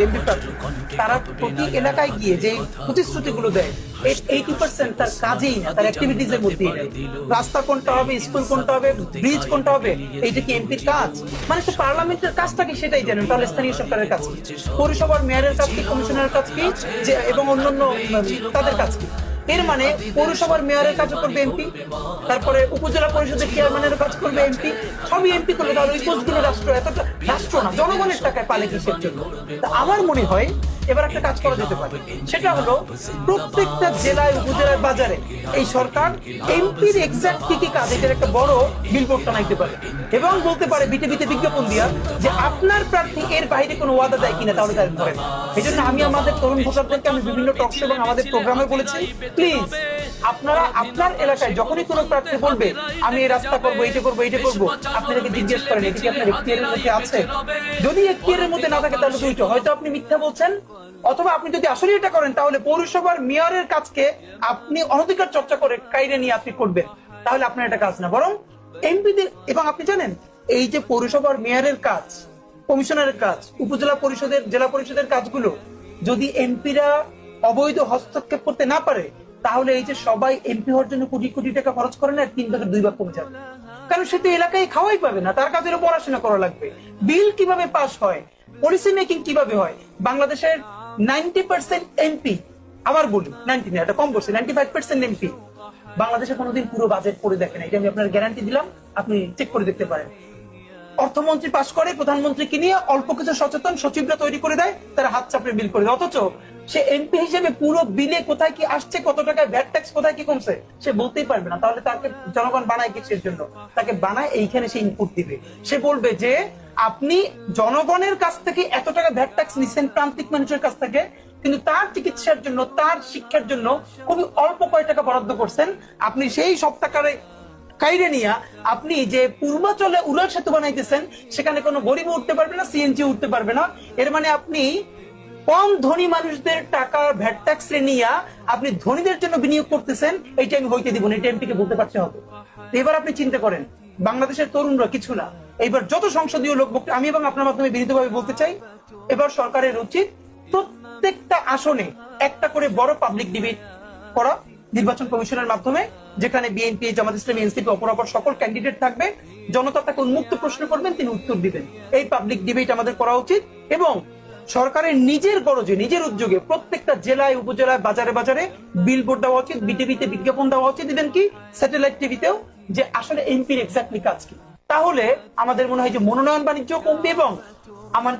MP প্রার্থী, তারা প্রতি এলাকায় গিয়ে যে প্রতিশ্রুতিগুলো দেয় 80% তার কাজেই না, তার অ্যাক্টিভিটিজ এর মধ্যেই নেই। রাস্তা কোনটা হবে, স্কুল কোনটা হবে, ব্রিজ কোনটা হবে, এইটা কি এমপির কাজ? মানে সে পার্লামেন্টের কাজটা কি সেটাই জানেন, তাহলে স্থানীয় সরকারের কাজ কি, পৌরসভার মেয়রের কাজ কি, কমিশনারের কাজ কি, যে এবং অন্যান্য তাদের কাজ কি? এর মানে পৌরসভার মেয়রের কাজ করবে এমপি, তারপরে উপজেলা পরিষদের চেয়ারম্যানের কাজ করবে এমপি, সবই এমপি করবে। তাহলে ওই পোস্টগুলো রাষ্ট্র, এতটা রাষ্ট্র না, জনগণের টাকায় পালে কিসের জন্য? তা আমার মনে হয় এবার একটা কাজ করা যেতে পারে, সেটা হলো প্রত্যেকটা জেলায়, উপজেলায়, বাজারে এই সরকার এমপির এক্সাক্ট কি কি কাজ, এটার একটা বড় বিলবোর্ড টানাইতে পারে এবং বলতে পারে বিটিভিতে বিজ্ঞাপন দিয়া যে আপনার প্রার্থী এর বাইরে কোনো ওয়াদা দেয় কিনা, তাহলে তাদের ধরেন। এই জন্য আমি আমাদের তরুণ ভোটারদেরকে আমি বিভিন্ন টক শো এবং আমাদের প্রোগ্রামে বলেছি, প্লিজ আপনারা আপনার এলাকায় যখনই কোনো প্রার্থী বলবে আমি এই রাস্তা করবো, এইটা করবো, এইটা করবো, আপনাদেরকে জিজ্ঞেস করেন এটা কি আপনার এখতিয়ারের মধ্যে আছে। যদি এখতিয়ারের মধ্যে না থাকে তাহলে দুইটা, হয়তো আপনি মিথ্যা বলছেন, অথবা আপনি যদি আসলে এটা করেন তাহলে পৌরসভার মেয়রের কাজকে আপনি অনধিকার চর্চা করে কাইরে নিয়ে আপনি করবেন, তাহলে আপনার এটা কাজ না, বরং এমপিদের। এবং আপনি জানেন এই যে পৌরসভার মেয়রের কাজ, কমিশনারের কাজ, উপজেলা পরিষদের, জেলা পরিষদের কাজগুলো যদি এমপিরা অবৈধ হস্তক্ষেপ করতে না পারে, তাহলে এই যে সবাই এমপি হওয়ার জন্য কোটি কোটি টাকা খরচ করে না, 3 ভাগের 2 ভাগ কমে যাবে। কারণ সে তো এলাকায় খাওয়াই পাবে না, তার কাজেরও পড়াশোনা করা লাগবে, বিল কিভাবে পাস হয়, পলিসি মেকিং কিভাবে হয়। বাংলাদেশের 90% এমপি, আবার বলি 90 না, এটা কম করছে, 95% এমপি বাংলাদেশে কোনোদিন পুরো বাজেট পড়ে দেখেন, এটা আমি আপনার গ্যারান্টি দিলাম, আপনি চেক করে দেখতে পারেন। অর্থমন্ত্রী পাশ করে, প্রধানমন্ত্রীকে নিয়ে অল্প কিছু সচেতন সচিবরা তৈরি করে দেয়, তারা হাত চাপড়ে বিল করে দেয়, অথচ সে এমপি হিসেবে পুরো বিলে কোথায় কি আসছে, কত টাকায় ভ্যাট ট্যাক্স কোথায় কি কমছে সে বলতেই পারবে না। তাহলে তাকে জনগণ বানায় কিসের জন্য? তাকে বানায় এইখানে সে ইনপুট দিবে, সে বলবে যে আপনি জনগণের কাছ থেকে এত টাকা ভ্যাট ট্যাক্স নিচ্ছেন, প্রান্তিক মানুষের কাছ থেকে, কিন্তু তার চিকিৎসার জন্য, তার শিক্ষার জন্য খুবই অল্প কয় টাকা বরাদ্দ করছেন। আপনি সেই সব টাকারে কাইরে নিয়া আপনি যে পূর্বাচলে উড়াল সেতু বানাইতেছেন, সেখানে কোনো গরিব উঠতে পারবে না, সিএনজি উঠতে পারবে না। এর মানে আপনি কম ধনী মানুষদের টাকা ভ্যাট ট্যাক্স নিয়ে আপনি ধনীদের জন্য বিনিয়োগ করতেছেন, এইটা আমি হইতে দিব না, এটা এমপিকে বলতে পারতে হবে। এবার আপনি চিন্তা করেন, বাংলাদেশের তরুণরা কিছু না, এইবার যত সংসদীয় লোক, আমি এবং আপনার মাধ্যমে বিনীতভাবে বলতে চাই, এবার সরকারের উচিত প্রত্যেকটা আসনে একটা করে বড় পাবলিক ডিবেট করা নির্বাচন কমিশনের মাধ্যমে, যেখানে বিএনপি, জামাত ইসলামী, এনসিপি, অপরাপর সকল ক্যান্ডিডেট থাকবে, জনতা তাকে উন্মুক্ত প্রশ্ন করবেন, তিনি উত্তর দিবেন। এই পাবলিক ডিবেট আমাদের করা উচিত এবং সরকারের নিজের গরজে, নিজের উদ্যোগে প্রত্যেকটা জেলায়, উপজেলায়, বাজারে বাজারে বিলবোর্ড দেওয়া উচিত, বিটিভিতে বিজ্ঞাপন দেওয়া উচিত, দিবেন কি স্যাটেলাইট টিভিতেও, যে আসলে এমপির এক্স্যাক্টলি কাজ কি। তাহলে আমাদের মনে হয় যে মনোনয়ন বাণিজ্য কমবে এবং